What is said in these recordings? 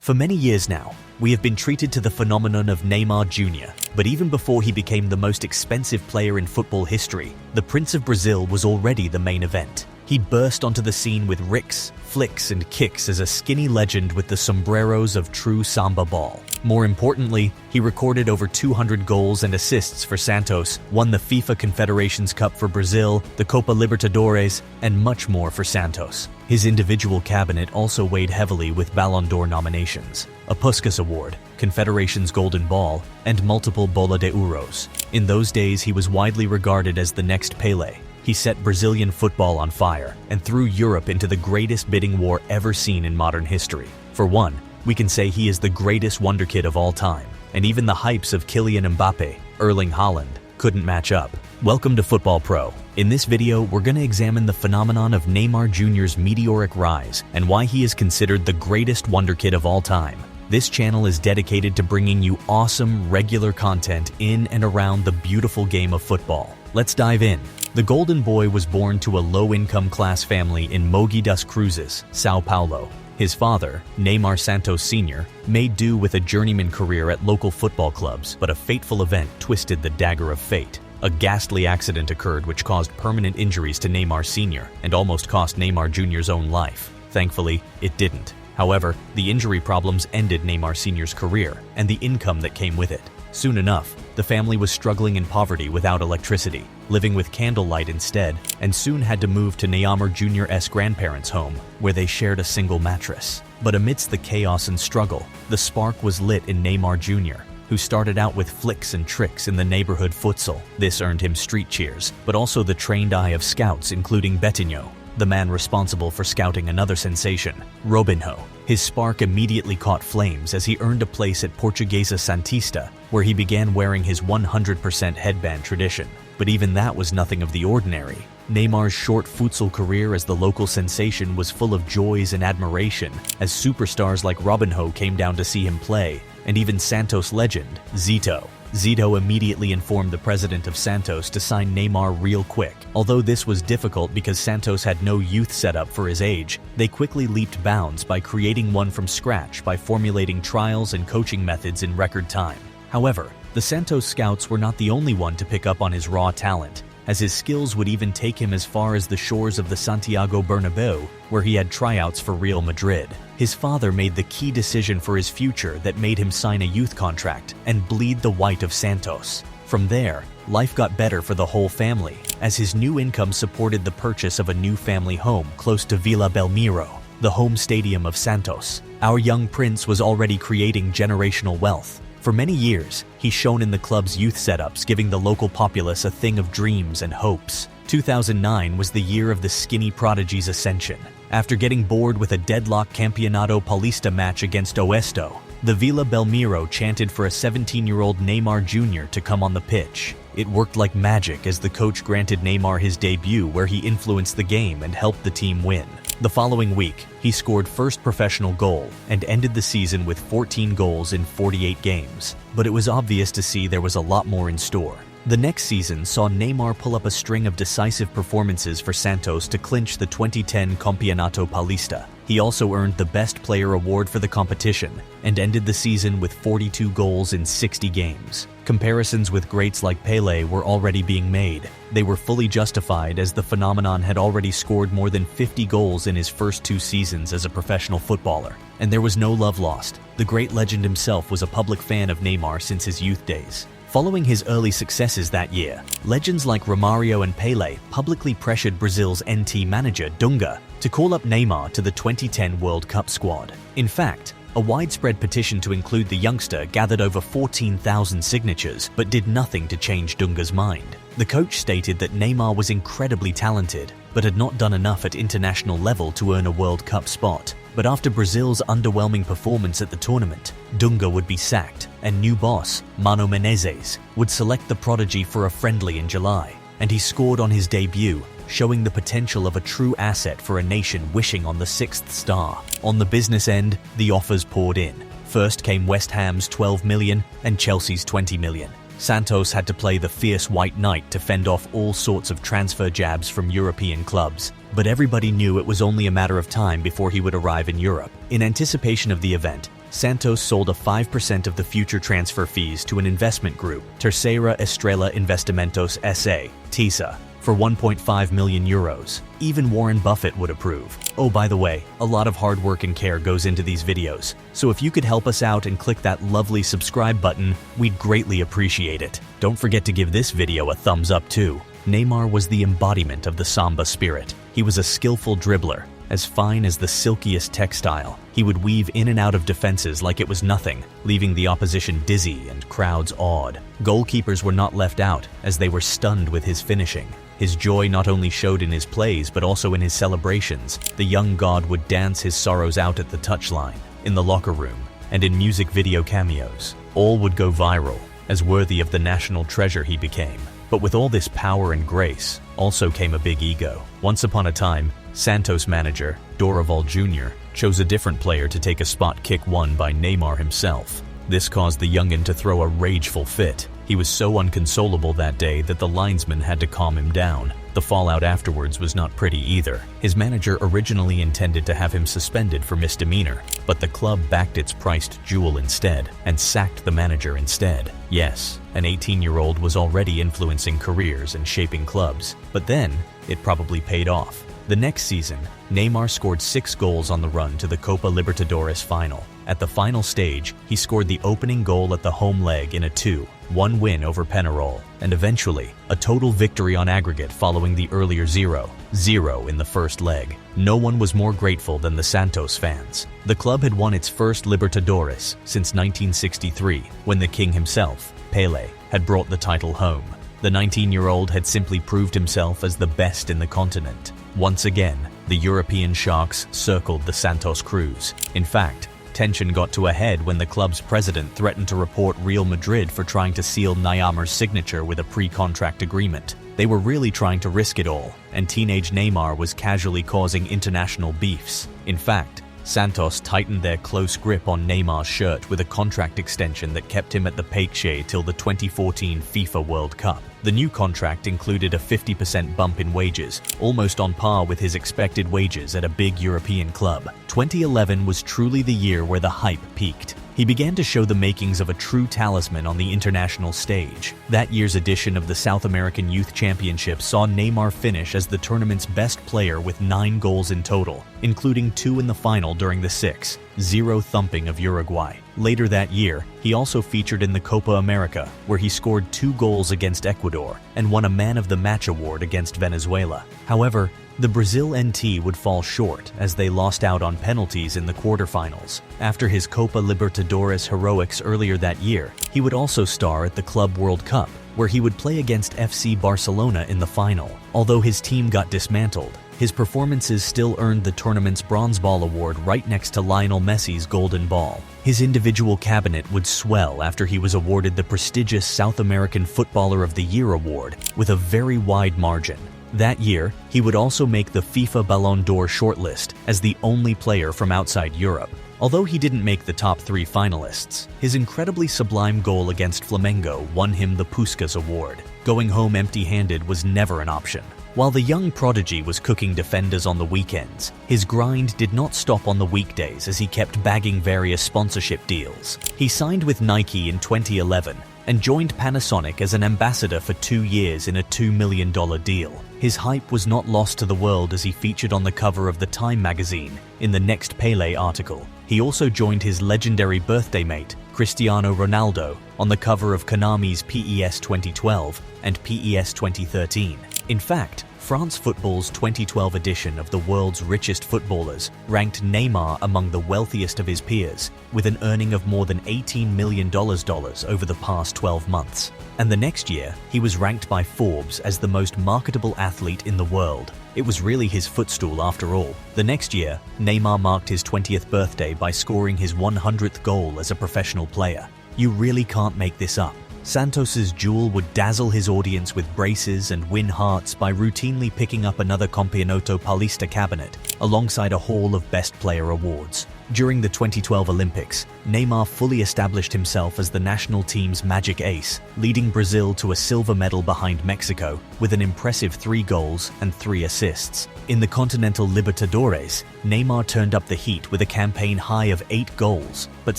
For many years now, we have been treated to the phenomenon of Neymar Jr., but even before he became the most expensive player in football history, the Prince of Brazil was already the main event. He burst onto the scene with ricks, flicks, and kicks as a skinny legend with the sombreros of true samba ball. More importantly, he recorded over 200 goals and assists for Santos, won the FIFA Confederations Cup for Brazil, the Copa Libertadores, and much more for Santos. His individual cabinet also weighed heavily with Ballon d'Or nominations, a Puskas Award, Confederations Golden Ball, and multiple Bola de Ouros. In those days, he was widely regarded as the next Pelé. He set Brazilian football on fire and threw Europe into the greatest bidding war ever seen in modern history. For one, we can say he is the greatest Wonderkid of all time, and even the hypes of Kylian Mbappe, Erling Haaland, couldn't match up. Welcome to Football Pro. In this video, we're going to examine the phenomenon of Neymar Jr.'s meteoric rise and why he is considered the greatest Wonderkid of all time. This channel is dedicated to bringing you awesome, regular content in and around the beautiful game of football. Let's dive in. The Golden Boy was born to a low-income class family in Mogi das Cruzes, Sao Paulo. His father, Neymar Santos Sr., made do with a journeyman career at local football clubs, but a fateful event twisted the dagger of fate. A ghastly accident occurred which caused permanent injuries to Neymar Sr. and almost cost Neymar Jr.'s own life. Thankfully, it didn't. However, the injury problems ended Neymar Sr.'s career and the income that came with it. Soon enough, the family was struggling in poverty without electricity, living with candlelight instead, and soon had to move to Neymar Jr.'s grandparents' home, where they shared a single mattress. But amidst the chaos and struggle, the spark was lit in Neymar Jr., who started out with flicks and tricks in the neighborhood futsal. This earned him street cheers, but also the trained eye of scouts including Betinho, the man responsible for scouting another sensation, Robinho. His spark immediately caught flames as he earned a place at Portuguesa Santista, where he began wearing his 100% headband tradition. But even that was nothing of the ordinary. Neymar's short futsal career as the local sensation was full of joys and admiration, as superstars like Robinho came down to see him play, and even Santos legend, Zito. Zito immediately informed the president of Santos to sign Neymar real quick. Although this was difficult because Santos had no youth setup for his age, they quickly leaped bounds by creating one from scratch by formulating trials and coaching methods in record time. However, the Santos scouts were not the only one to pick up on his raw talent, as his skills would even take him as far as the shores of the Santiago Bernabeu, where he had tryouts for Real Madrid. His father made the key decision for his future that made him sign a youth contract and bleed the white of Santos. From there, life got better for the whole family, as his new income supported the purchase of a new family home close to Vila Belmiro, the home stadium of Santos. Our young prince was already creating generational wealth. For many years, he shone in the club's youth setups, giving the local populace a thing of dreams and hopes. 2009 was the year of the skinny prodigy's ascension. After getting bored with a deadlock Campeonato Paulista match against Oeste, the Vila Belmiro chanted for a 17-year-old Neymar Jr. to come on the pitch. It worked like magic as the coach granted Neymar his debut, where he influenced the game and helped the team win. The following week, he scored first professional goal and ended the season with 14 goals in 48 games. But it was obvious to see there was a lot more in store. The next season saw Neymar pull up a string of decisive performances for Santos to clinch the 2010 Campeonato Paulista. He also earned the Best Player award for the competition and ended the season with 42 goals in 60 games. Comparisons with greats like Pelé were already being made. They were fully justified as the phenomenon had already scored more than 50 goals in his first 2 seasons as a professional footballer. And there was no love lost. The great legend himself was a public fan of Neymar since his youth days. Following his early successes that year, legends like Romario and Pelé publicly pressured Brazil's NT manager Dunga to call up Neymar to the 2010 World Cup squad. In fact, a widespread petition to include the youngster gathered over 14,000 signatures but did nothing to change Dunga's mind. The coach stated that Neymar was incredibly talented but had not done enough at international level to earn a World Cup spot. But after Brazil's underwhelming performance at the tournament, Dunga would be sacked, and new boss, Mano Menezes, would select the prodigy for a friendly in July. And he scored on his debut, showing the potential of a true asset for a nation wishing on the 6th star. On the business end, the offers poured in. First came West Ham's 12 million and Chelsea's 20 million. Santos had to play the fierce white knight to fend off all sorts of transfer jabs from European clubs, but everybody knew it was only a matter of time before he would arrive in Europe. In anticipation of the event, Santos sold a 5% of the future transfer fees to an investment group, Terceira Estrela Investimentos S.A., TISA, for 1.5 million euros. Even Warren Buffett would approve. Oh, by the way, a lot of hard work and care goes into these videos, so if you could help us out and click that lovely subscribe button, we'd greatly appreciate it. Don't forget to give this video a thumbs up too. Neymar was the embodiment of the samba spirit. He was a skillful dribbler, as fine as the silkiest textile. He would weave in and out of defenses like it was nothing, leaving the opposition dizzy and crowds awed. Goalkeepers were not left out, as they were stunned with his finishing. His joy not only showed in his plays but also in his celebrations. The young god would dance his sorrows out at the touchline, in the locker room, and in music video cameos. All would go viral, as worthy of the national treasure he became. But with all this power and grace, also came a big ego. Once upon a time, Santos manager, Dorival Jr., chose a different player to take a spot kick won by Neymar himself. This caused the youngin to throw a rageful fit. He was so unconsolable that day that the linesman had to calm him down. The fallout afterwards was not pretty either. His manager originally intended to have him suspended for misdemeanor, but the club backed its priced jewel instead and sacked the manager instead. Yes, an 18-year-old was already influencing careers and shaping clubs, but then it probably paid off. The next season, Neymar scored 6 goals on the run to the Copa Libertadores final. At the final stage, he scored the opening goal at the home leg in a 2-1 win over Penarol, and eventually, a total victory on aggregate following the earlier 0-0 in the first leg. No one was more grateful than the Santos fans. The club had won its first Libertadores since 1963, when the king himself, Pelé, had brought the title home. The 19-year-old had simply proved himself as the best in the continent. Once again, the European sharks circled the Santos cruise. In fact, tension got to a head when the club's president threatened to report Real Madrid for trying to seal Neymar's signature with a pre-contract agreement. They were really trying to risk it all, and teenage Neymar was casually causing international beefs. In fact, Santos tightened their close grip on Neymar's shirt with a contract extension that kept him at the Pache till the 2014 FIFA World Cup. The new contract included a 50% bump in wages, almost on par with his expected wages at a big European club. 2011 was truly the year where the hype peaked. He began to show the makings of a true talisman on the international stage. That year's edition of the South American Youth Championship saw Neymar finish as the tournament's best player with 9 goals in total, including 2 in the final during the 6-0 thumping of Uruguay. Later that year, he also featured in the Copa America, where he scored 2 goals against Ecuador and won a Man of the Match award against Venezuela. However, the Brazil NT would fall short as they lost out on penalties in the quarterfinals. After his Copa Libertadores heroics earlier that year, he would also star at the Club World Cup, where he would play against FC Barcelona in the final. Although his team got dismantled, his performances still earned the tournament's Bronze Ball award right next to Lionel Messi's Golden Ball. His individual cabinet would swell after he was awarded the prestigious South American Footballer of the Year award with a very wide margin. That year, he would also make the FIFA Ballon d'Or shortlist as the only player from outside Europe. Although he didn't make the top 3 finalists, his incredibly sublime goal against Flamengo won him the Puskás Award. Going home empty-handed was never an option. While the young prodigy was cooking defenders on the weekends, his grind did not stop on the weekdays as he kept bagging various sponsorship deals. He signed with Nike in 2011 and joined Panasonic as an ambassador for 2 years in a $2 million deal. His hype was not lost to the world as he featured on the cover of the Time magazine in the Next Pelé article. He also joined his legendary birthday mate, Cristiano Ronaldo, on the cover of Konami's PES 2012 and PES 2013. In fact, France Football's 2012 edition of the world's richest footballers ranked Neymar among the wealthiest of his peers, with an earning of more than $18 million over the past 12 months. And the next year, he was ranked by Forbes as the most marketable athlete in the world. It was really his footstool after all. The next year, Neymar marked his 20th birthday by scoring his 100th goal as a professional player. You really can't make this up. Santos's jewel would dazzle his audience with braces and win hearts by routinely picking up another Campeonato Paulista cabinet alongside a haul of Best Player awards. During the 2012 Olympics, Neymar fully established himself as the national team's magic ace, leading Brazil to a silver medal behind Mexico with an impressive 3 goals and 3 assists. In the Continental Libertadores, Neymar turned up the heat with a campaign high of 8 goals, but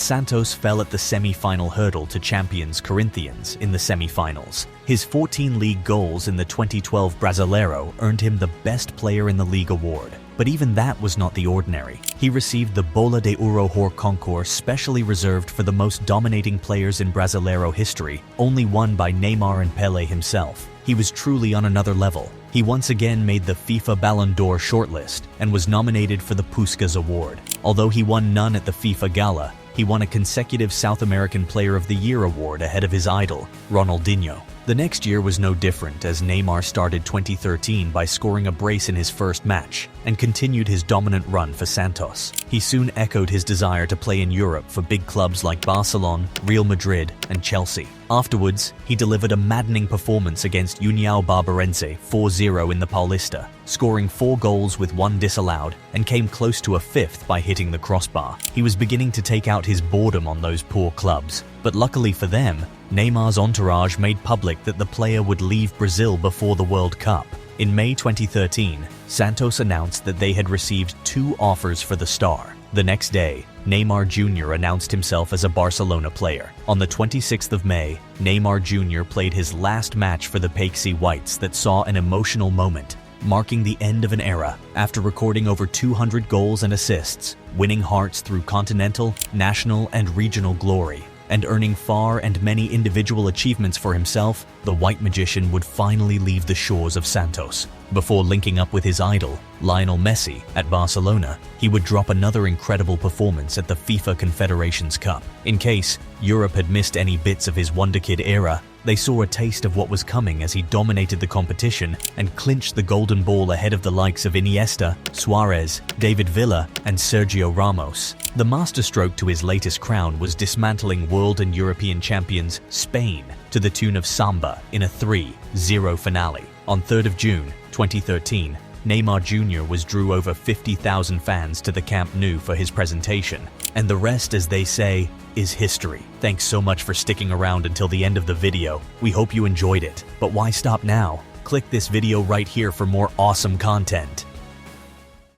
Santos fell at the semi-final hurdle to champions Corinthians in the semi-finals. His 14 league goals in the 2012 Brasileiro earned him the Best Player in the League award. But even that was not the ordinary. He received the Bola de Ouro concourse specially reserved for the most dominating players in Brasileiro history, only won by Neymar and Pelé himself. He was truly on another level. He once again made the FIFA Ballon d'Or shortlist and was nominated for the Puskás Award. Although he won none at the FIFA Gala, he won a consecutive South American Player of the Year award ahead of his idol, Ronaldinho. The next year was no different, as Neymar started 2013 by scoring a brace in his first match and continued his dominant run for Santos. He soon echoed his desire to play in Europe for big clubs like Barcelona, Real Madrid, and Chelsea. Afterwards, he delivered a maddening performance against União Barbarense 4-0 in the Paulista, scoring 4 goals with 1 disallowed, and came close to a 5th by hitting the crossbar. He was beginning to take out his boredom on those poor clubs, but luckily for them, Neymar's entourage made public that the player would leave Brazil before the World Cup. In May 2013, Santos announced that they had received 2 offers for the star. The next day, Neymar Jr. announced himself as a Barcelona player. On the 26th of May, Neymar Jr. played his last match for the Paixi Whites that saw an emotional moment, marking the end of an era. After recording over 200 goals and assists, winning hearts through continental, national, and regional glory, and earning far and many individual achievements for himself, the White Magician would finally leave the shores of Santos. Before linking up with his idol, Lionel Messi, at Barcelona, he would drop another incredible performance at the FIFA Confederations Cup. In case Europe had missed any bits of his Wonderkid era, they saw a taste of what was coming as he dominated the competition and clinched the Golden Ball ahead of the likes of Iniesta, Suarez, David Villa, and Sergio Ramos. The masterstroke to his latest crown was dismantling world and European champions Spain to the tune of Samba in a 3-0 finale. On 3rd of June 2013, Neymar Jr. drew over 50,000 fans to the Camp Nou for his presentation. And the rest, as they say, is history. Thanks so much for sticking around until the end of the video. We hope you enjoyed it. But why stop now? Click this video right here for more awesome content.